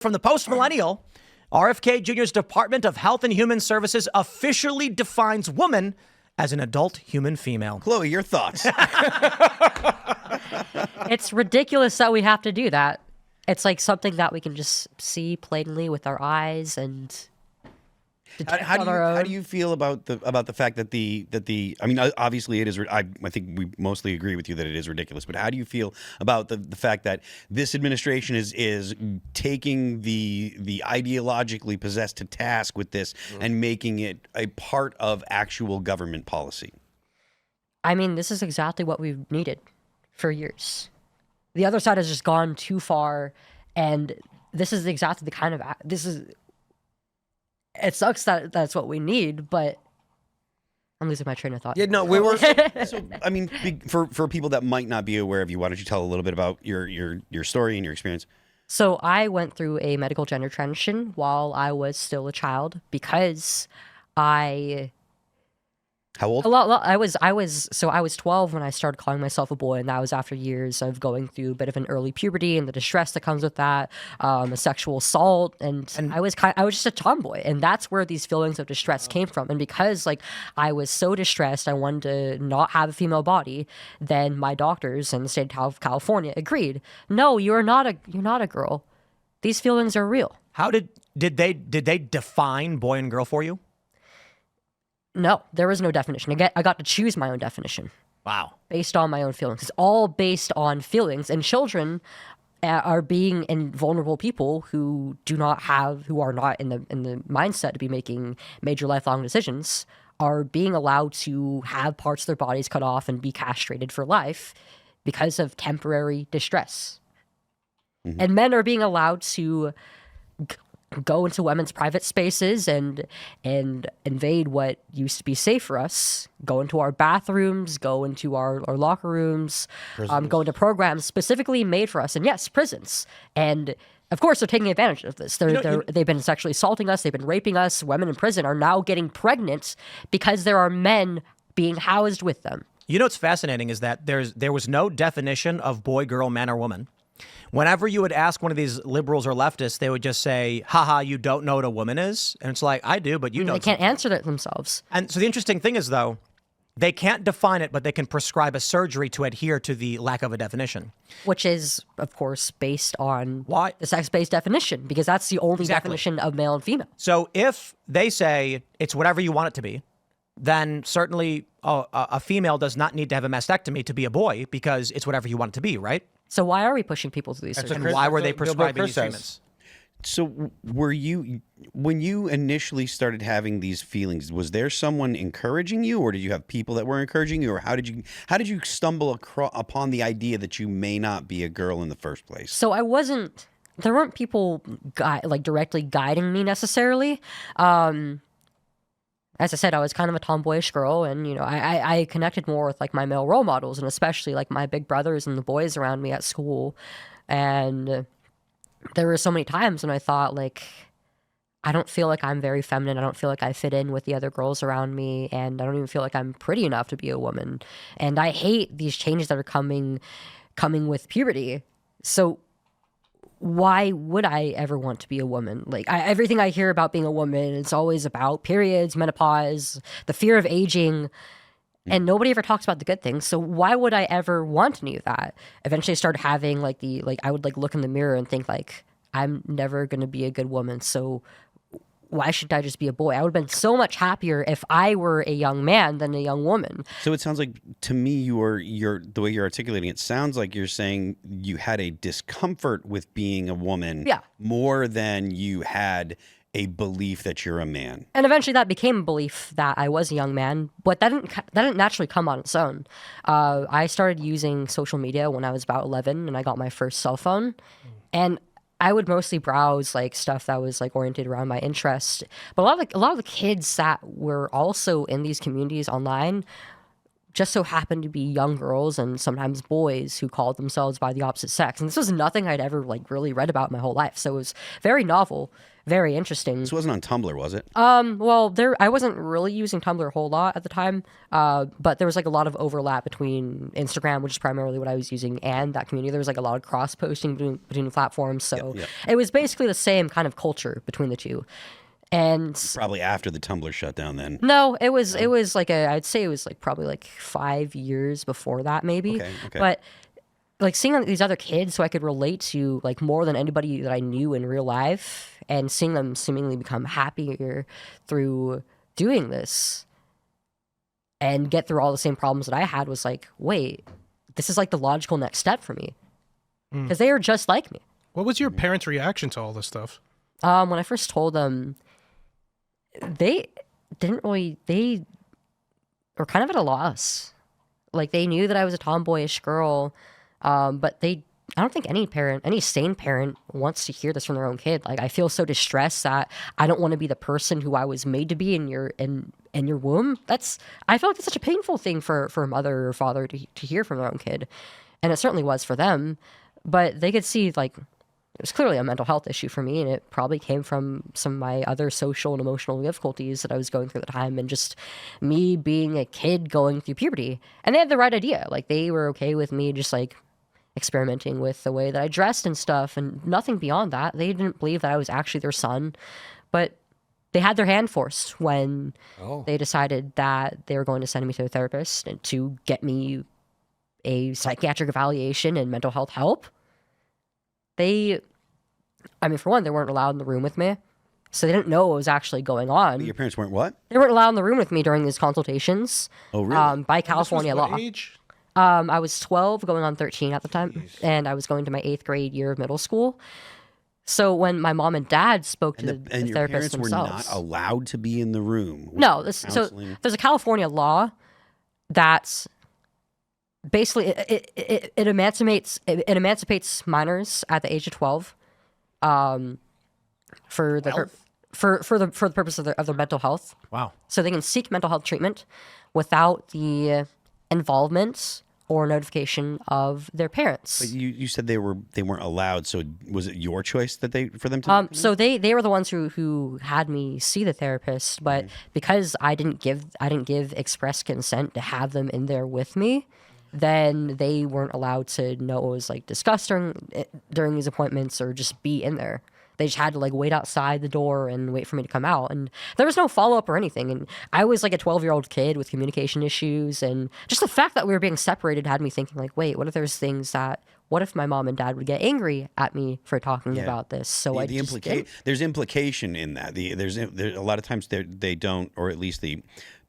From the post-millennial, RFK Jr.'s Department of Health and Human Services officially defines woman as an adult human female. Chloe, your thoughts? It's ridiculous that we have to do that. It's like something that we can just see plainly with our eyes and How do you feel about the fact that I mean, obviously it is. I think we mostly agree with you that it is ridiculous. But how do you feel about the fact that this administration is taking the ideologically possessed to task with this and making it a part of actual government policy? I mean, this is exactly what we've needed for years. The other side has just gone too far, and this is exactly the kind of It sucks that that's what we need, but I'm losing my train of thought. Yeah, no, we were. So, I mean, for people that might not be aware of you, why don't you tell a little bit about your story and your experience? So I went through a medical gender transition while I was still a child because I. How old? I was 12 when I started calling myself a boy, and that was after years of going through a bit of an early puberty and the distress that comes with that, a sexual assault, and I was just a tomboy, and that's where these feelings of distress came from. And because I was so distressed, I wanted to not have a female body. Then my doctors in the state of California agreed, no, you're not a girl. These feelings are real. How did they define boy and girl for you? No, there was no definition. I got to choose my own definition. Wow. Based on my own feelings. It's all based on feelings. And children are being vulnerable people who are not in the mindset to be making major lifelong decisions, are being allowed to have parts of their bodies cut off and be castrated for life because of temporary distress. Mm-hmm. And men are being allowed to go into women's private spaces and invade what used to be safe for us, go into our bathrooms, go into our locker rooms, go into programs specifically made for us. And yes, prisons. And of course, they're taking advantage of this. They've been sexually assaulting us. They've been raping us. Women in prison are now getting pregnant because there are men being housed with them. You know what's fascinating is that there was no definition of boy, girl, man, or woman. Whenever you would ask one of these liberals or leftists, they would just say, haha, you don't know what a woman is? And it's like, I do, but you know. They can't answer that themselves. And so the interesting thing is, though, they can't define it, but they can prescribe a surgery to adhere to the lack of a definition. Which is, of course, based on Why? The sex-based definition, because that's the only definition of male and female. So if they say it's whatever you want it to be, then certainly a female does not need to have a mastectomy to be a boy because it's whatever you want it to be, right? So why are we pushing people to these surgeries? And why were they prescribing these treatments? So when you initially started having these feelings, was there someone encouraging you, or did you have people that were encouraging you, or how did you stumble upon the idea that you may not be a girl in the first place? So there weren't people directly guiding me necessarily. As I said, I was kind of a tomboyish girl, and I connected more with my male role models, and especially my big brothers and the boys around me at school. And there were so many times when I thought I don't feel like I'm very feminine. I don't feel like I fit in with the other girls around me, and I don't even feel like I'm pretty enough to be a woman. And I hate these changes that are coming with puberty. So why would I ever want to be a woman? Everything I hear about being a woman, it's always about periods, menopause, the fear of aging, and nobody ever talks about the good things. So why would I ever want any of that? Eventually I started having I would look in the mirror and think I'm never going to be a good woman. So why should I just be a boy? I would have been so much happier if I were a young man than a young woman. So it sounds like, to me, the way you're articulating it sounds like you're saying you had a discomfort with being a woman more than you had a belief that you're a man. And eventually that became a belief that I was a young man, but that didn't naturally come on its own. I started using social media when I was about 11, and I got my first cell phone. And I would mostly browse stuff that was oriented around my interest. But a lot of the kids that were also in these communities online just so happened to be young girls and sometimes boys who called themselves by the opposite sex. And this was nothing I'd ever really read about my whole life. So it was very novel, very interesting. This wasn't on Tumblr, was it? Well, I wasn't really using Tumblr a whole lot at the time, but there was like a lot of overlap between Instagram, which is primarily what I was using, and that community. There was like a lot of cross posting between platforms, so it was basically the same kind of culture between the two. And Probably after the Tumblr shut down then. no, it was like I'd say it was like probably like 5 years before that, maybe. Okay. But like seeing these other kids who I could relate to like more than anybody that I knew in real life, and seeing them seemingly become happier through doing this and get through all the same problems that I had, was like, wait, this is like the logical next step for me, because they are just like me. What was your parents' reaction to all this stuff? When I first told them, they were kind of at a loss. Like, they knew that I was a tomboyish girl, but I don't think any sane parent wants to hear this from their own kid. Like, I feel so distressed that I don't want to be the person who I was made to be in your womb. I feel like it's such a painful thing for a mother or father to hear from their own kid. And it certainly was for them. But they could see, like, it was clearly a mental health issue for me, and it probably came from some of my other social and emotional difficulties that I was going through at the time, and just me being a kid going through puberty. And they had the right idea. Like, they were okay with me just, like, experimenting with the way that I dressed and stuff, and nothing beyond that. They didn't believe that I was actually their son, but they had their hand forced when they decided that they were going to send me to a therapist and to get me a psychiatric evaluation and mental health help. For one, they weren't allowed in the room with me, so they didn't know what was actually going on. Your parents weren't what? They weren't allowed in the room with me during these consultations. Oh, really? By California law. What age? I was 12, going on 13 at the time, and I was going to my 8th grade year of middle school. So when my mom and dad spoke to the your therapist parents were themselves, not allowed to be in the room. no, so there's a California law that's basically it emancipates minors at the age of 12, for the purpose of their mental health. Wow. So they can seek mental health treatment without the involvement or notification of their parents. But you said they weren't allowed. So was it your choice for them to? So they were the ones who had me see the therapist, but because I didn't give express consent to have them in there with me, then they weren't allowed to know what was like discussed during these appointments, or just be in there. They just had to like wait outside the door and wait for me to come out, and there was no follow-up or anything. And I was like a 12-year-old kid with communication issues, and just the fact that we were being separated had me thinking like, wait, what if my mom and dad would get angry at me for talking about this? So there's implication in that. There's a lot of times they don't, or at least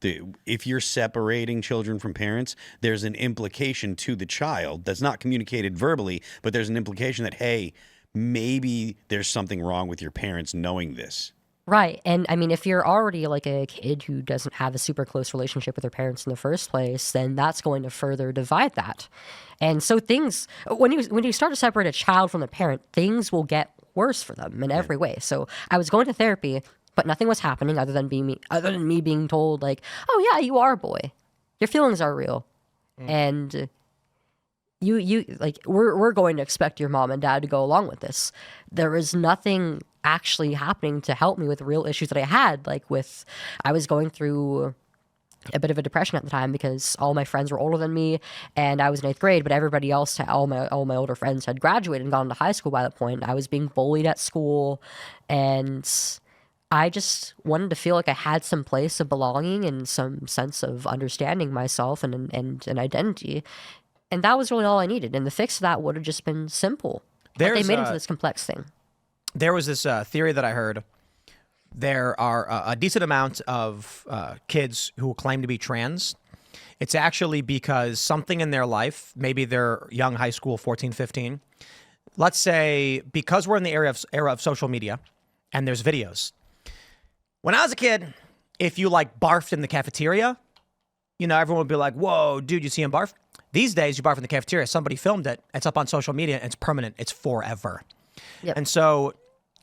if you're separating children from parents, there's an implication to the child that's not communicated verbally, but there's an implication that, hey, maybe there's something wrong with your parents knowing this. Right. And I mean, if you're already like a kid who doesn't have a super close relationship with their parents in the first place, then that's going to further divide that. And so when you start to separate a child from the parent, things will get worse for them in every way. So I was going to therapy, but nothing was happening other than me being told like, oh yeah, you are a boy. Your feelings are real. And you like, we're going to expect your mom and dad to go along with this. There was nothing actually happening to help me with real issues that I had. I was going through a bit of a depression at the time because all my friends were older than me, and I was in 8th grade, but everybody else, all my older friends had graduated and gone to high school by that point. I was being bullied at school, and I just wanted to feel like I had some place of belonging and some sense of understanding myself and an identity. And that was really all I needed. And the fix to that would have just been simple. But they made it into this complex thing. There was this theory that I heard. There are a decent amount of kids who claim to be trans. It's actually because something in their life, maybe they're young, high school, 14, 15. Let's say because we're in the era of social media and there's videos. When I was a kid, if you like barfed in the cafeteria, everyone would be like, whoa, dude, you see him barf? These days, you barf in the cafeteria, somebody filmed it, it's up on social media, and it's permanent, it's forever. Yep. And so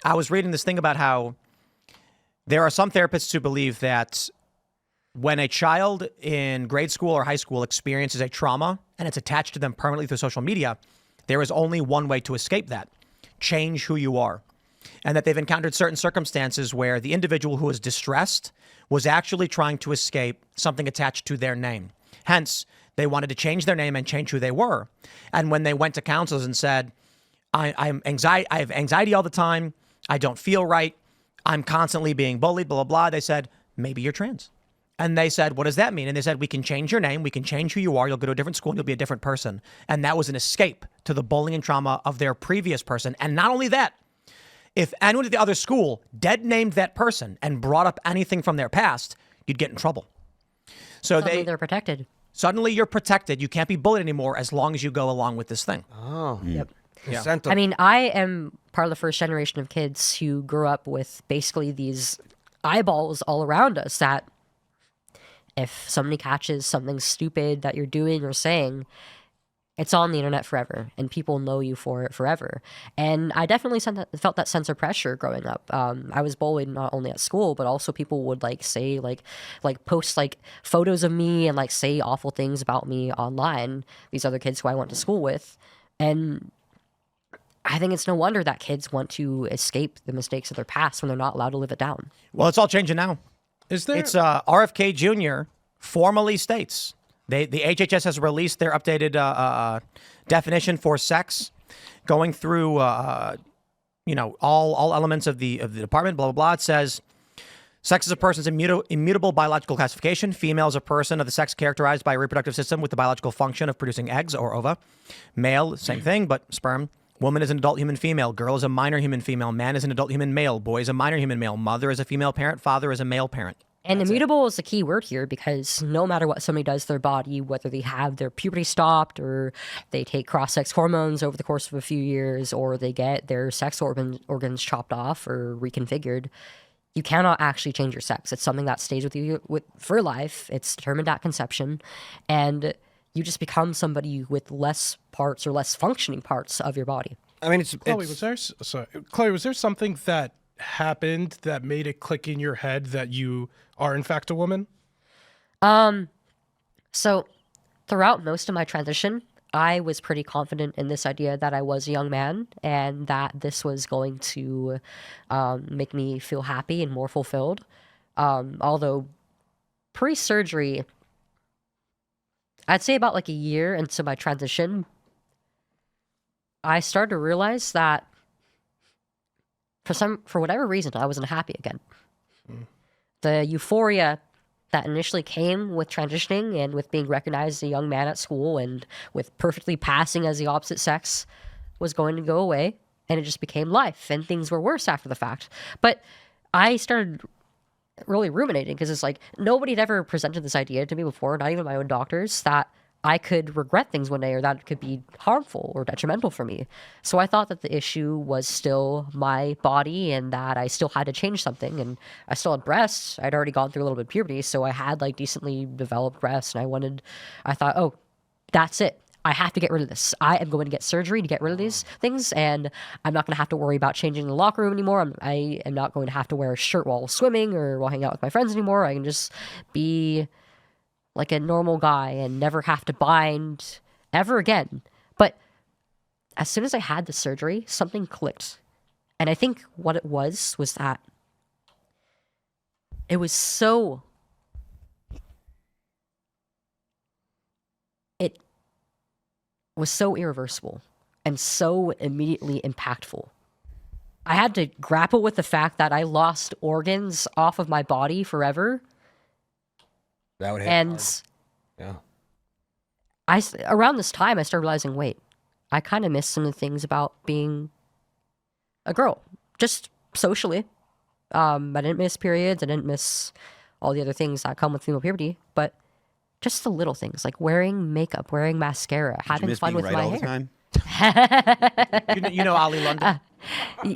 I was reading this thing about how there are some therapists who believe that when a child in grade school or high school experiences a trauma and it's attached to them permanently through social media, there is only one way to escape that. Change who you are. and that they've encountered certain circumstances where the individual who was distressed was actually trying to escape something attached to their name. Hence, they wanted to change their name and change who they were. And when they went to counselors and said, I have anxiety all the time, I don't feel right, I'm constantly being bullied, blah, blah, blah, they said, maybe you're trans. And they said, what does that mean? And they said, we can change your name, we can change who you are, you'll go to a different school, and you'll be a different person. And that was an escape to the bullying and trauma of their previous person. And not only that, if anyone at the other school dead named that person and brought up anything from their past, you'd get in trouble. So They're protected. Suddenly you're protected. You can't be bullied anymore as long as you go along with this thing. Oh. Yep. Incentive. I mean, I am part of the first generation of kids who grew up with basically these eyeballs all around us that if somebody catches something stupid that you're doing or saying, it's on the internet forever, and people know you for it forever. And I definitely felt that sense of pressure growing up. I was bullied not only at school, but also people would say post photos of me and say awful things about me online. These other kids who I went to school with, and I think it's no wonder that kids want to escape the mistakes of their past when they're not allowed to live it down. Well, it's all changing now. Is there? It's RFK Jr. formally states the HHS has released their updated definition for sex, going through all elements of the department. Blah blah blah. It says sex is a person's immutable biological classification. Female is a person of the sex characterized by a reproductive system with the biological function of producing eggs or ova. Male, same thing, but sperm. Woman is an adult human female. Girl is a minor human female. Man is an adult human male. Boy is a minor human male. Mother is a female parent. Father is a male parent. And immutable is the key word here because no matter what somebody does to their body, whether they have their puberty stopped or they take cross-sex hormones over the course of a few years or they get their sex organs chopped off or reconfigured, you cannot actually change your sex. It's something that stays with you for life. It's determined at conception. And you just become somebody with less parts or less functioning parts of your body. I mean, Chloe, was there something that happened that made it click in your head that you are in fact a woman? So throughout most of my transition, I was pretty confident in this idea that I was a young man and that this was going to make me feel happy and more fulfilled. Although pre-surgery, I'd say about a year into my transition, I started to realize that for whatever reason, I wasn't happy again. The euphoria that initially came with transitioning and with being recognized as a young man at school and with perfectly passing as the opposite sex was going to go away, and it just became life, and things were worse after the fact. But I started really ruminating because it's nobody had ever presented this idea to me before, not even my own doctors, that I could regret things one day or that it could be harmful or detrimental for me. So I thought that the issue was still my body and that I still had to change something. And I still had breasts. I'd already gone through a little bit of puberty, so I had decently developed breasts. And I thought, oh, that's it. I have to get rid of this. I am going to get surgery to get rid of these things, and I'm not going to have to worry about changing in the locker room anymore. I am not going to have to wear a shirt while swimming or while hanging out with my friends anymore. I can just be like a normal guy and never have to bind ever again. But as soon as I had the surgery, something clicked. And I think what it was that it was so... It was so irreversible and so immediately impactful. I had to grapple with the fact that I lost organs off of my body forever. That would hit And hard. Yeah. around this time, I started realizing, wait, I kind of miss some of the things about being a girl, just socially. I didn't miss periods. I didn't miss all the other things that come with female puberty, but just the little things like wearing makeup, wearing mascara, Did you having miss fun being with right my all hair. the time? You know Ali London?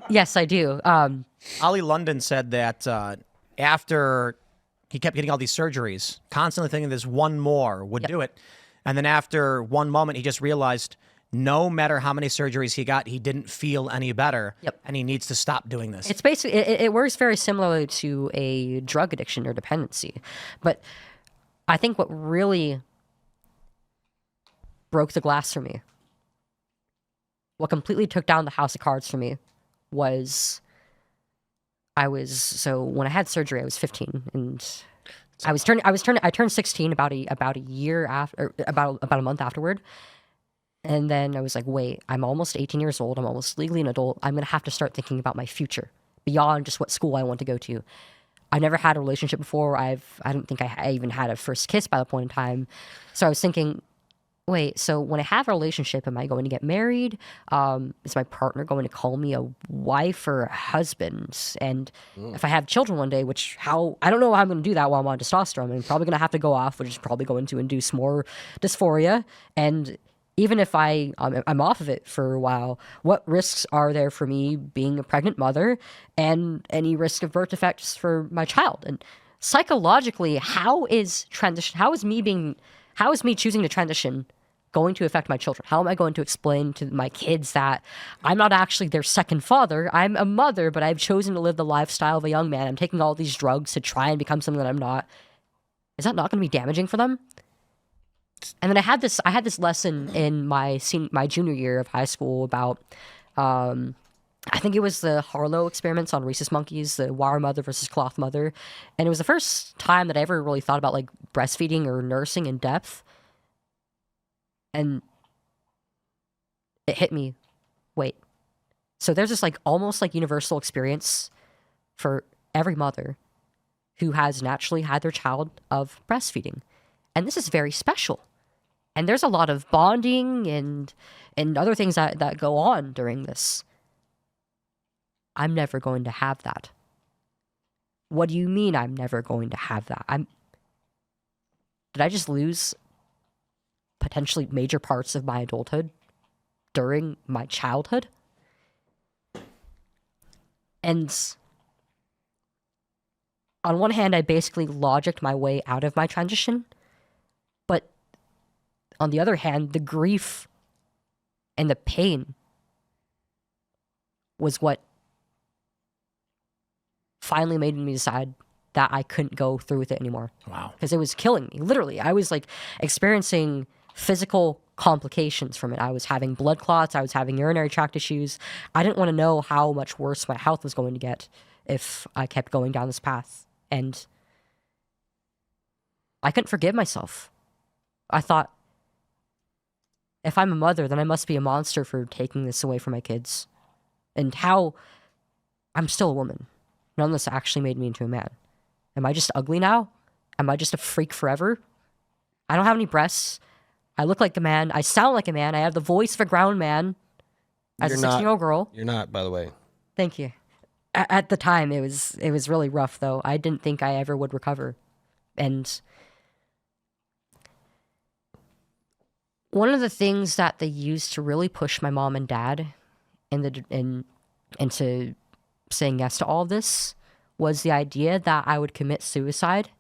Yes, I do. Ali London said that after he kept getting all these surgeries, constantly thinking this one more would do it. And then after one moment, he just realized no matter how many surgeries he got, he didn't feel any better. Yep. And he needs to stop doing this. It's basically, it works very similarly to a drug addiction or dependency. But I think what really broke the glass for me, what completely took down the house of cards for me, was so when I had surgery, I was 15, and I turned 16 about a year after, about a month afterward. And then I was like, wait, I'm almost 18 years old. I'm almost legally an adult. I'm going to have to start thinking about my future beyond just what school I want to go to. I never had a relationship before. I don't think I even had a first kiss by the point in time. So I was thinking, wait, so when I have a relationship, am I going to get married? Is my partner going to call me a wife or a husband? And if I have children one day, I don't know how I'm going to do that while I'm on testosterone. I'm probably going to have to go off, which is probably going to induce more dysphoria. And even if I'm off of it for a while, what risks are there for me being a pregnant mother and any risk of birth defects for my child? And psychologically, how is me choosing to transition going to affect my children? How am I going to explain to my kids that I'm not actually their second father? I'm a mother, but I've chosen to live the lifestyle of a young man. I'm taking all these drugs to try and become something that I'm not. Is that not going to be damaging for them? And then I had this lesson in my junior year of high school about, I think it was the Harlow experiments on rhesus monkeys, the wire mother versus cloth mother. And it was the first time that I ever really thought about like breastfeeding or nursing in depth. And it hit me. Wait. So there's this like almost like universal experience for every mother who has naturally had their child of breastfeeding. And this is very special. And there's a lot of bonding and other things that go on during this. I'm never going to have that. What do you mean I'm never going to have that? Did I just lose potentially major parts of my adulthood during my childhood? And on one hand, I basically logicked my way out of my transition. But on the other hand, the grief and the pain was what finally made me decide that I couldn't go through with it anymore. Wow. Because it was killing me. Literally, I was like experiencing physical complications from it. I was having blood clots. I was having urinary tract issues. I didn't want to know how much worse my health was going to get if I kept going down this path. And I couldn't forgive myself. I thought, if I'm a mother, then I must be a monster for taking this away from my kids. And how I'm still a woman. None of this actually made me into a man. Am I just ugly now? Am I just a freak forever? I don't have any breasts. I look like a man. I sound like a man. I have the voice of a grown man. As a 16-year-old girl. You're not, by the way. Thank you. At the time, it was really rough, though. I didn't think I ever would recover. And one of the things that they used to really push my mom and dad into saying yes to all of this was the idea that I would commit suicide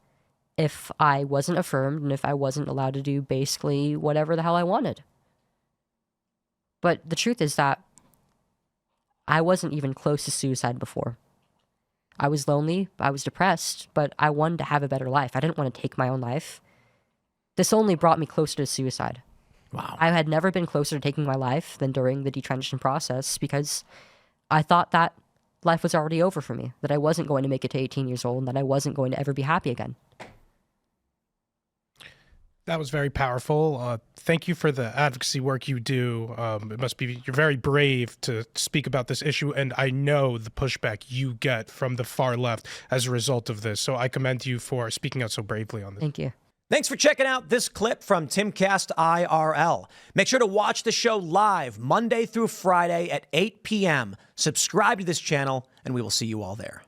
if I wasn't affirmed and if I wasn't allowed to do basically whatever the hell I wanted. But the truth is that I wasn't even close to suicide before. I was lonely, I was depressed, but I wanted to have a better life. I didn't want to take my own life. This only brought me closer to suicide. Wow. I had never been closer to taking my life than during the detransition process because I thought that life was already over for me, that I wasn't going to make it to 18 years old, and that I wasn't going to ever be happy again. That was very powerful. Thank you for the advocacy work you do. You're very brave to speak about this issue, and I know the pushback you get from the far left as a result of this. So I commend you for speaking out so bravely on this. Thank you. Thanks for checking out this clip from Timcast IRL. Make sure to watch the show live Monday through Friday at 8 p.m. Subscribe to this channel, and we will see you all there.